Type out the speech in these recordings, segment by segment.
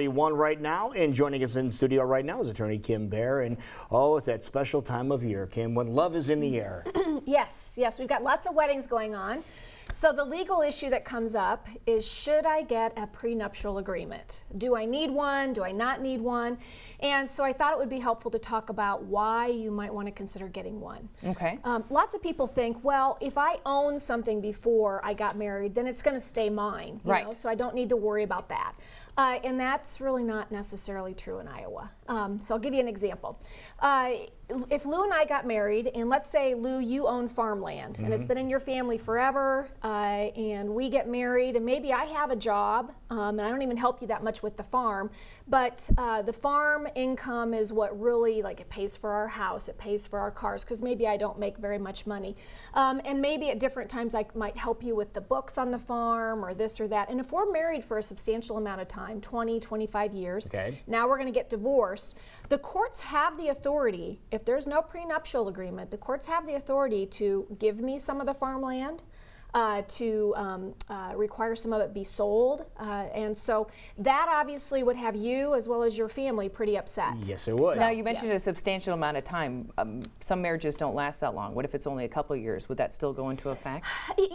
One right now, and joining us in studio right now is attorney Kim Baer. And it's that special time of year, Kim, when love is in the air. Yes, we've got lots of weddings going on. So the legal issue that comes up is, should I get a prenuptial agreement? Do I need one? Do I not need one? And so I thought it would be helpful to talk about why you might want to consider getting one. Okay. Lots of people think, well, if I own something before I got married, then it's going to stay mine, you know, so I don't need to worry about that. And that's really not necessarily true in Iowa. So I'll give you an example. If Lou and I got married, and let's say, Lou, you own farmland, and it's been in your family forever, and we get married, and maybe I have a job, and I don't even help you that much with the farm, but the farm income is what really, like, it pays for our house, it pays for our cars, because maybe I don't make very much money. And maybe at different times I might help you with the books on the farm, or this or that. And if we're married for a substantial amount of time, 20, 25 years, now we're going to get divorced, the courts have the authority, if there's no prenuptial agreement, the courts have the authority to give me some of the farmland, to require some of it be sold, and so that obviously would have you as well as your family pretty upset. Yes, it would. So, now you mentioned a substantial amount of time. Some marriages don't last that long. What if it's only a couple of years? Would that still go into effect?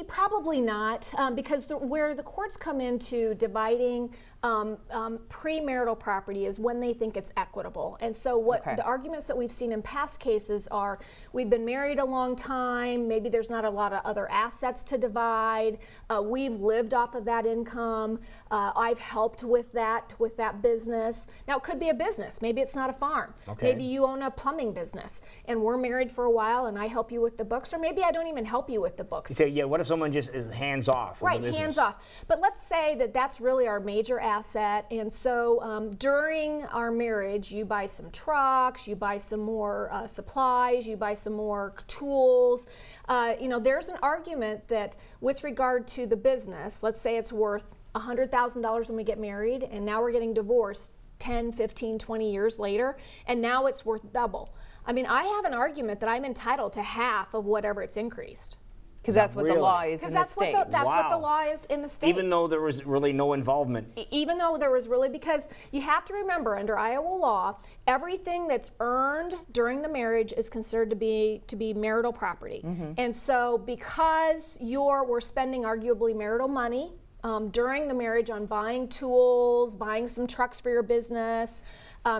Probably not, because where the courts come into dividing premarital property is when they think it's equitable. And so what the arguments that we've seen in past cases are, we've been married a long time, maybe there's not a lot of other assets to divide, we've lived off of that income, I've helped with that business. Now it could be a business, maybe it's not a farm, maybe you own a plumbing business and we're married for a while and I help you with the books, or maybe I don't even help you with the books. So what if someone just is hands off? Right, hands off. But let's say that that's really our major asset, and so during our marriage you buy some trucks, you buy some more supplies, you buy some more tools. There's an argument that with regard to the business, let's say it's worth $100,000 when we get married, and now we're getting divorced 10, 15, 20 years later, and now it's worth double. I mean, I have an argument that I'm entitled to half of whatever it's increased. Because that's what the law is in the state. That's what the law is in the state. Even though there was really no involvement. Even though there was really, because you have to remember, under Iowa law, everything that's earned during the marriage is considered to be marital property. And so because we're spending arguably marital money during the marriage on buying tools, buying some trucks for your business.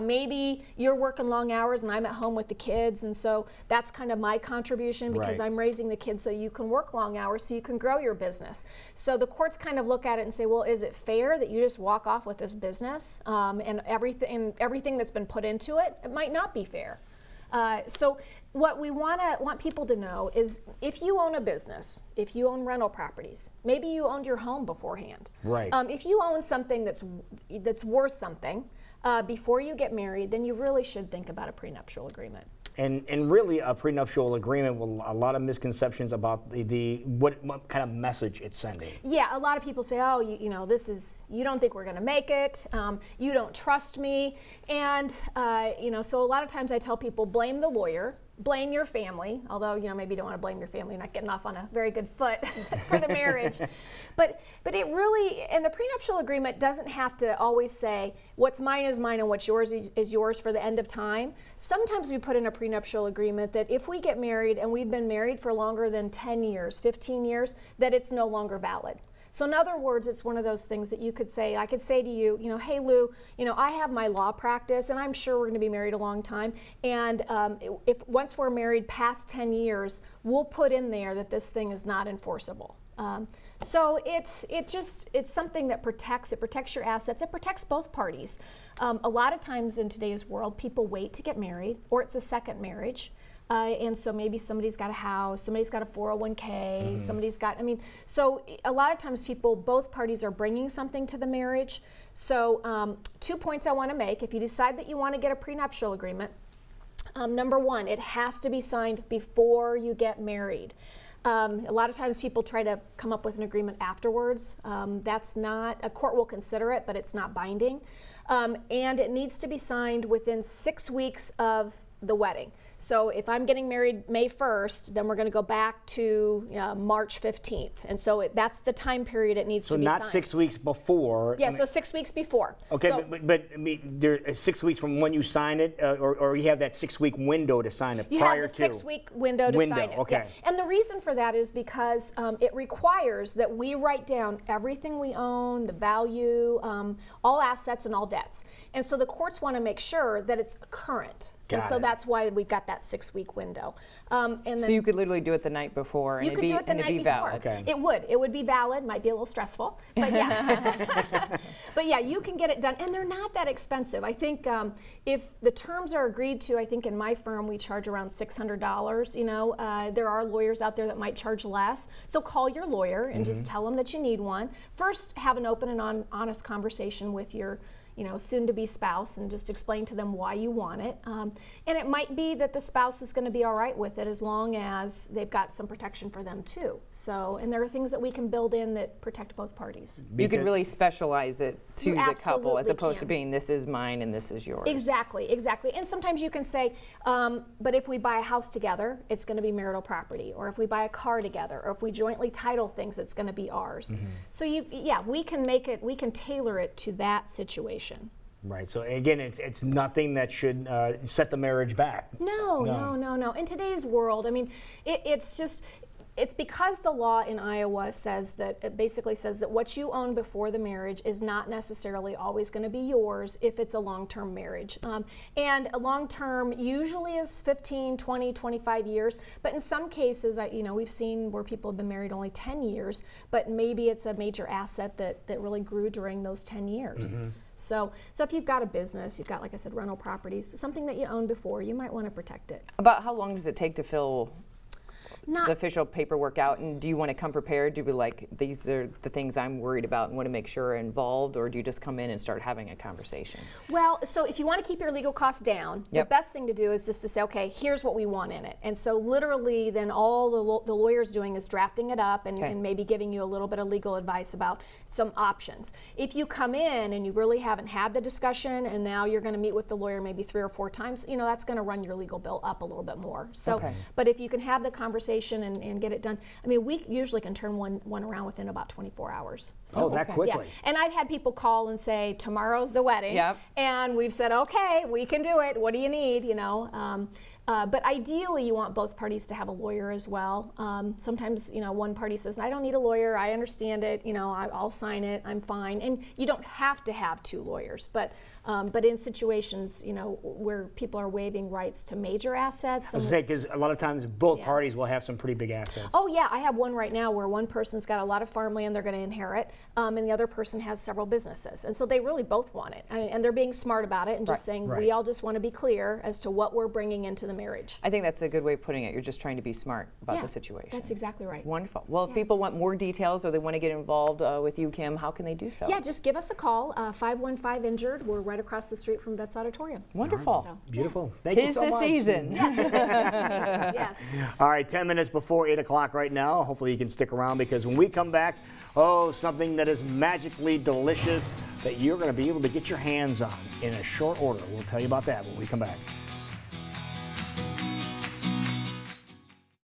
Maybe you're working long hours and I'm at home with the kids, and so that's kind of my contribution, because I'm raising the kids so you can work long hours so you can grow your business. So the courts kind of look at it and say, well, is it fair that you just walk off with this business and everything that's been put into it? It might not be fair. So what we want people to know is, if you own a business, if you own rental properties, maybe you owned your home beforehand. Right. If you own something that's worth something before you get married, then you really should think about a prenuptial agreement. And really, a prenuptial agreement with a lot of misconceptions about what kind of message it's sending. Yeah, a lot of people say, oh, you don't think we're going to make it, you don't trust me, and so a lot of times I tell people, blame the lawyer, blame your family, although maybe you don't want to blame your family, you're not getting off on a very good foot for the marriage. But it really, and the prenuptial agreement doesn't have to always say what's mine is mine and what's yours is yours for the end of time. Sometimes we put in a prenuptial agreement that if we get married and we've been married for longer than 10 years, 15 years, that it's no longer valid. So in other words, it's one of those things that you could say, I could say to you, hey Lou, I have my law practice and I'm sure we're going to be married a long time, and if once we're married past 10 years, we'll put in there that this thing is not enforceable. So it's something that protects your assets. It protects both parties. A lot of times in today's world, people wait to get married, or it's a second marriage. And so maybe somebody's got a house, somebody's got a 401k, somebody's got, so a lot of times both parties are bringing something to the marriage. So 2 points I want to make. If you decide that you want to get a prenuptial agreement, number one, it has to be signed before you get married. A lot of times people try to come up with an agreement afterwards. That's not, a court will consider it, but it's not binding. And it needs to be signed within 6 weeks of the wedding. So if I'm getting married May 1st, then we're going to go back to March 15th. And so that's the time period it needs to be signed. So not 6 weeks before. Yeah, so 6 weeks before. Okay, so, but I mean, there is 6 weeks from when you sign it, or you have that 6 week window to sign it you prior to. have the 6 week window to sign it. Okay. Yeah. And the reason for that is because it requires that we write down everything we own, the value, all assets and all debts. And so the courts want to make sure that it's current. And so that's why we've got that 6 week window. And then So you could literally do it the night before and you it'd could be, do it the and it'd night be before. valid. Okay. It would be valid. Might be a little stressful, but yeah. But yeah, you can get it done, and they're not that expensive. I think if the terms are agreed to, I think in my firm we charge around $600. You know, there are lawyers out there that might charge less. So call your lawyer and just tell them that you need one. First, have an open and honest conversation with your soon-to-be spouse, and just explain to them why you want it. And it might be that the spouse is going to be all right with it as long as they've got some protection for them too. So, and there are things that we can build in that protect both parties. You could really specialize it to You the couple as absolutely opposed to can. being this is mine and this is yours. Exactly. And sometimes you can say, but if we buy a house together, it's going to be marital property. Or if we buy a car together, or if we jointly title things, it's going to be ours. So we can make it, we can tailor it to that situation. Right. So again, it's nothing that should set the marriage back. No. In today's world, I mean, it's because the law in Iowa it basically says that what you own before the marriage is not necessarily always going to be yours if it's a long-term marriage. And a long-term usually is 15, 20, 25 years, but in some cases, we've seen where people have been married only 10 years, but maybe it's a major asset that really grew during those 10 years. So if you've got a business, you've got, like I said, rental properties, something that you owned before, you might want to protect it. About how long does it take to fill the official paperwork out, and do you want to come prepared to be like, these are the things I'm worried about and want to make sure are involved, or do you just come in and start having a conversation? Well, so if you want to keep your legal costs down, the best thing to do is just to say, okay, here's what we want in it. And so literally then all the lawyer's doing is drafting it up and maybe giving you a little bit of legal advice about some options. If you come in and you really haven't had the discussion and now you're going to meet with the lawyer maybe 3 or 4 times, that's going to run your legal bill up a little bit more. So, but if you can have the conversation and get it done. I mean, we usually can turn one around within about 24 hours. So, that quickly? Yeah. And I've had people call and say, tomorrow's the wedding. And we've said, okay, we can do it. What do you need? But ideally, you want both parties to have a lawyer as well. Sometimes, one party says, I don't need a lawyer. I understand it. I'll sign it. I'm fine. And you don't have to have 2 lawyers. But in situations, where people are waiving rights to major assets. I was saying, because a lot of times both parties will have some pretty big assets. Oh yeah, I have one right now where one person's got a lot of farmland they're going to inherit, and the other person has several businesses, and so they really both want it. And they're being smart about it and just saying, we all just want to be clear as to what we're bringing into the marriage. I think that's a good way of putting it. You're just trying to be smart about the situation. That's exactly right. Wonderful. Well, if people want more details or they want to get involved with you, Kim, how can they do so? Yeah, just give us a call, 515-INJURED. We're right across the street from Vets Auditorium. Wonderful. So, beautiful. Thank you so much. Tis the season. Yes. All right, 10 minutes before 8 o'clock right now. Hopefully you can stick around, because when we come back, something that is magically delicious that you're going to be able to get your hands on in a short order. We'll tell you about that when we come back.